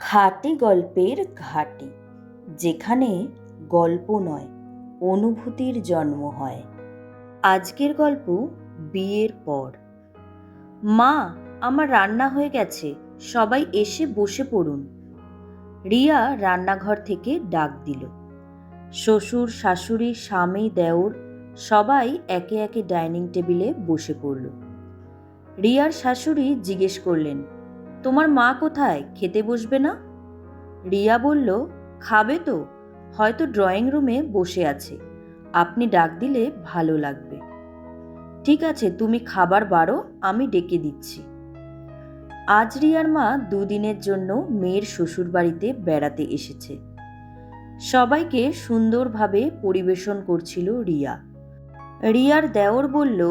খাঁটি গল্পের ঘাঁটি, যেখানে গল্প নয় অনুভূতির জন্ম হয়। আজকের গল্প বিয়ের পর। মা, আমার রান্না হয়ে গেছে, সবাই এসে বসে পড়ুন। রিয়া রান্নাঘর থেকে ডাক দিল। শ্বশুর, শাশুড়ি, স্বামী, দেওর সবাই একে একে ডাইনিং টেবিলে বসে পড়ল। রিয়ার শাশুড়ি জিজ্ঞেস করলেন, তোমার মা কোথায়, খেতে বসবে না? রিয়া বলল, খাবে তো, হয়তো ড্রয়িং রুমে বসে আছে, আপনি ডাক দিলে ভালো লাগবে। ঠিক আছে, তুমি খাবার বাড়ো, আমি ডেকে দিচ্ছি। আজ রিয়ার মা দুদিনের জন্য মেয়ের শ্বশুর বাড়িতে বেড়াতে এসেছে। সবাইকে সুন্দরভাবে পরিবেশন করছিল রিয়া। রিয়ার দেওর বলল,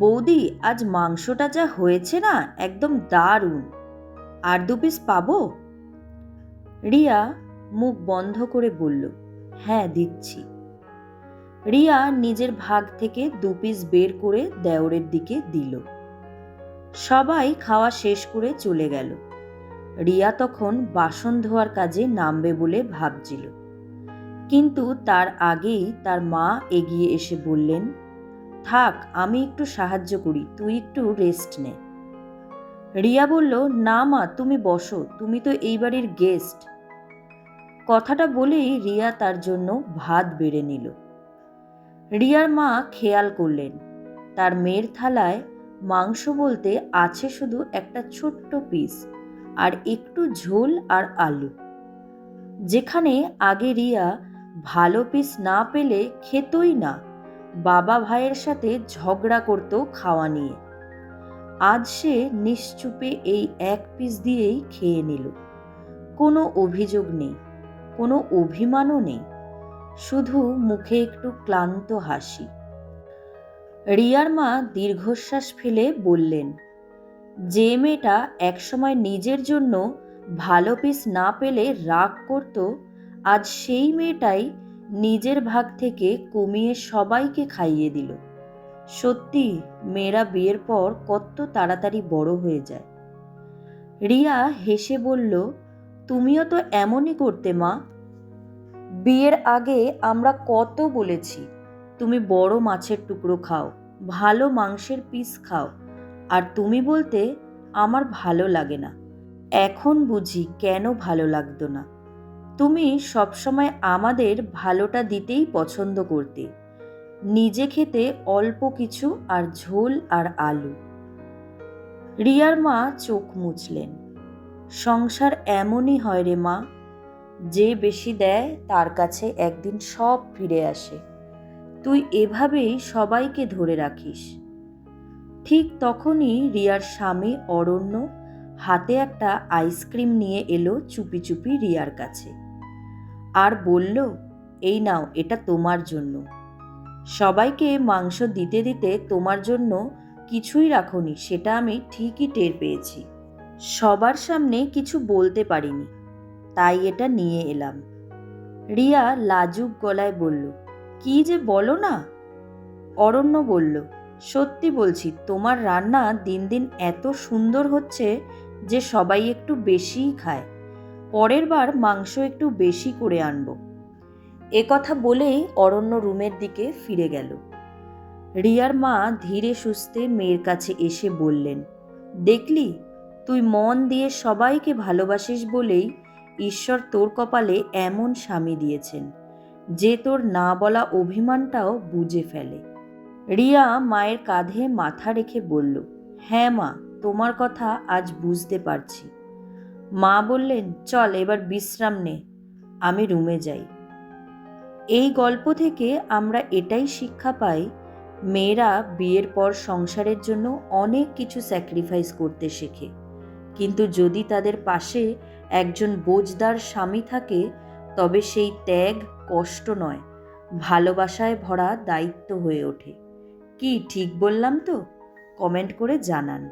বৌদি, আজ মাংসটা যা হয়েছে না, একদম দারুণ, আর 2 পিস পাবো? রিয়া মুখ বন্ধ করে বলল, হ্যাঁ দিচ্ছি। রিয়া নিজের ভাগ থেকে 2 পিস বের করে দেওরের দিকে দিল। সবাই খাওয়া শেষ করে চলে গেল। রিয়া তখন বাসন ধোয়ার কাজে নামবে বলে ভাবছিল, কিন্তু তার আগেই তার মা এগিয়ে এসে বললেন, থাক, আমি একটু সাহায্য করি, তুই একটু রেস্ট নে। রিয়া বলল, না মা, তুমি বসো, তুমি তো এই বাড়ির গেস্ট। কথাটা বলেই রিয়া তার জন্য ভাত বেড়ে নিল। রিয়ার মা খেয়াল করলেন, তার মেয়ের থালায় মাংস বলতে আছে শুধু একটা ছোট্ট পিস আর একটু ঝোল আর আলু। যেখানে আগে রিয়া ভালো পিস না পেলে খেতই না, বাবা ভাইয়ের সাথে ঝগড়া করত খাওয়া নিয়ে, আজ সে নিশ্চুপে এই 1 পিস দিয়েই খেয়ে নিল। কোনো অভিযোগ নেই, কোনো অভিমানও নেই, শুধু মুখে একটু ক্লান্ত হাসি। রিয়ার মা দীর্ঘশ্বাস ফেলে বললেন, যে মেয়েটা একসময় নিজের জন্য ভালো পিস না পেলে রাগ করত, আজ সেই মেয়েটাই নিজের ভাগ থেকে কমিয়ে সবাইকে খাইয়ে দিল। সত্যি, মেয়েরা বিয়ের পর কত তাড়াতাড়ি বড় হয়ে যায়। রিয়া হেসে বলল, তুমিও তো এমনই করতে মা। বিয়ের আগে আমরা কত বলেছি, তুমি বড় মাছের টুকরো খাও, ভালো মাংসের পিস খাও, আর তুমি বলতে আমার ভালো লাগে না। এখন বুঝি কেন ভালো লাগতো না। তুমি সবসময় আমাদের ভালোটা দিতেই পছন্দ করতে, নিজে খেতে অল্প কিছু আর ঝোল আর আলু। রিয়ার মা চোখ মুছলেন। সংসার এমনই হয় রে মা, যে বেশি দেয় তার কাছে একদিন সব ফিরে আসে। তুই এভাবেই সবাইকে ধরে রাখিস। ঠিক তখনই রিয়ার স্বামী অরণ্য হাতে একটা আইসক্রিম নিয়ে এলো চুপি চুপি রিয়ার কাছে, আর বলল, এই নাও, এটা তোমার জন্য। সবাইকে মাংস দিতে দিতে তোমার জন্য কিছুই রাখোনি, সেটা আমি ঠিকই টের পেয়েছি। সবার সামনে কিছু বলতে পারিনি, তাই এটা নিয়ে এলাম। রিয়া লাজুক গলায় বলল, কি যে বলো না। অরণ্য বলল, সত্যি বলছি, তোমার রান্না দিন দিন এত সুন্দর হচ্ছে যে সবাই একটু বেশিই খায়। পরের বার মাংস একটু বেশি করে আনবো। কথা বলেই অরণ্য রুমের দিকে ফিরে গেল। রিয়ার মা ধীরে সুস্থে মেয়ের কাছে এসে বললেন, দেখলি, তুই মন দিয়ে সবাইকে ভালোবাসিস বলেই ঈশ্বর তোর কপালে এমন স্বামী দিয়েছেন, যে তোর না বলা অভিমানটাও বুঝে ফেলে। রিয়া মায়ের কাঁধে মাথা রেখে বলল, হ্যাঁ মা, তোমার কথা আজ বুঝতে পারছি। মা বললেন, চল এবার বিশ্রাম নে, আমি রুমে যাই। এই গল্প থেকে আমরা এটাই শিক্ষা পাই, মেয়েরা বিয়ের পর সংসারের জন্য অনেক কিছু স্যাক্রিফাইস করতে শেখে, কিন্তু যদি তাদের পাশে একজন বোঝদার স্বামী থাকে, তবে সেই ত্যাগ কষ্ট নয়, ভালোবাসায় ভরা দায়িত্ব হয়ে ওঠে। কি ঠিক বললাম তো? কমেন্ট করে জানান।